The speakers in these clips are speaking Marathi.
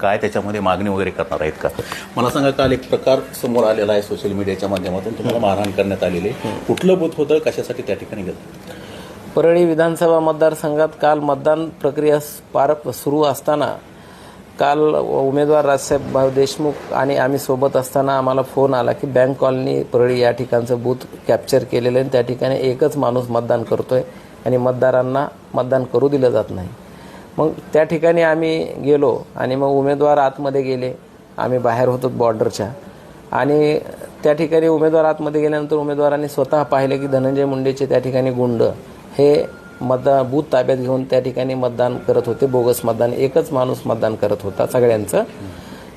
काय त्याच्यामध्ये मागणी वगैरे करणार आहेत का? मला सांगा, काल एक प्रकार समोर आलेला आहे सोशल मीडियाच्या माध्यमातून, तुम्हाला मारहाण करण्यात आलेली आहे. कुठलं बूथ होतं, कशासाठी त्या ठिकाणी गेलं? परळी विधानसभा मतदारसंघात काल मतदान प्रक्रिया सुरू असताना काल उमेदवार राजसाहेब देशमुख आणि आम्ही सोबत असताना आम्हाला फोन आला की बँक कॉलनी परळी या ठिकाणचं बूथ कॅप्चर केलेलं आहे. त्या ठिकाणी एकच माणूस मतदान करतोय आणि मतदारांना मतदान करू दिलं जात नाही. मग त्या ठिकाणी आम्ही गेलो आणि मग उमेदवार आतमध्ये गेले, आम्ही बाहेर होतो बॉर्डरच्या. आणि त्या ठिकाणी उमेदवार आतमध्ये गेल्यानंतर उमेदवारांनी स्वतः पाहिले की धनंजय मुंडेचे त्या ठिकाणी गुंड हे बूथ ताब्यात घेऊन त्या ठिकाणी मतदान करत होते, बोगस मतदान. एकच माणूस मतदान करत होता सगळ्यांचं,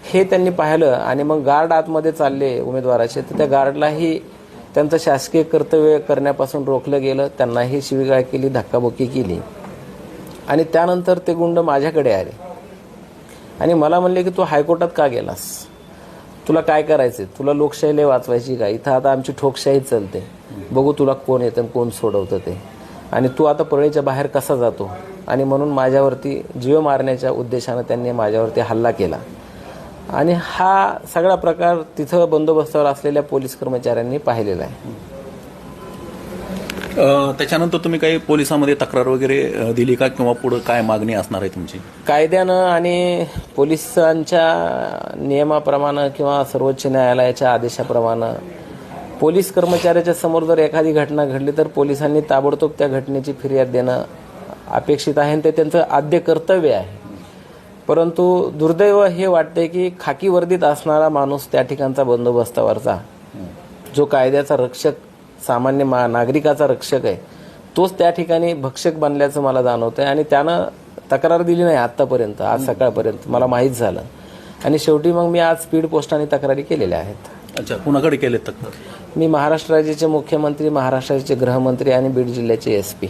हे त्यांनी पाहिलं. आणि मग गार्ड आतमध्ये चालले उमेदवाराचे, तर त्या गार्डलाही त्यांचं शासकीय कर्तव्य करण्यापासून रोखलं गेलं. त्यांनाही शिवीगाळ केली, धक्काबुक्की केली. आणि त्यानंतर ते गुंड माझ्याकडे आले आणि मला म्हणले की तू हायकोर्टात का गेलास, तुला काय करायचं, तुला लोकशाही वाचवायची का, इथं आता आमची ठोकशाही चालते, बघू तुला कोण येतं कोण सोडवतं ते, आणि तू आता परळीच्या बाहेर कसा जातो. आणि म्हणून माझ्यावरती जीव मारण्याच्या उद्देशानं त्यांनी माझ्यावरती हल्ला केला. आणि हा सगळा प्रकार तिथं बंदोबस्तावर असलेल्या पोलीस कर्मचाऱ्यांनी पाहिलेला आहे. त्याच्यानंतर तुम्ही काही पोलिसांमध्ये तक्रार वगैरे दिली का, किंवा पुढे काय मागणी असणार आहे तुमची? कायद्यानं आणि पोलिसांच्या नियमाप्रमाणे किंवा सर्वोच्च न्यायालयाच्या आदेशाप्रमाणे पोलीस कर्मचाऱ्याच्या समोर जर एखादी घटना घडली तर पोलिसांनी ताबडतोब त्या घटनेची फिर्याद देणं अपेक्षित आहे आणि ते त्यांचं आद्य कर्तव्य आहे. परंतु दुर्दैव हे वाटते की खाकी वर्दीत असणारा माणूस त्या ठिकाणचा बंदोबस्तावरचा जो कायद्याचा रक्षक, सामान्य नागरिकाचा रक्षक आहे, तोच त्या ठिकाणी भक्षक बनल्याचं मला जाणवतंय. आणि त्यानं तक्रार दिली नाही आत्तापर्यंत, आज सकाळपर्यंत मला माहीत झालं. आणि शेवटी मग मी आज स्पीड पोस्टाने तक्रारी केलेल्या आहेत. अच्छा, कुणाकडे केले तक्रार? मी महाराष्ट्र राज्याचे मुख्यमंत्री, महाराष्ट्राचे गृहमंत्री आणि बीड जिल्ह्याचे SP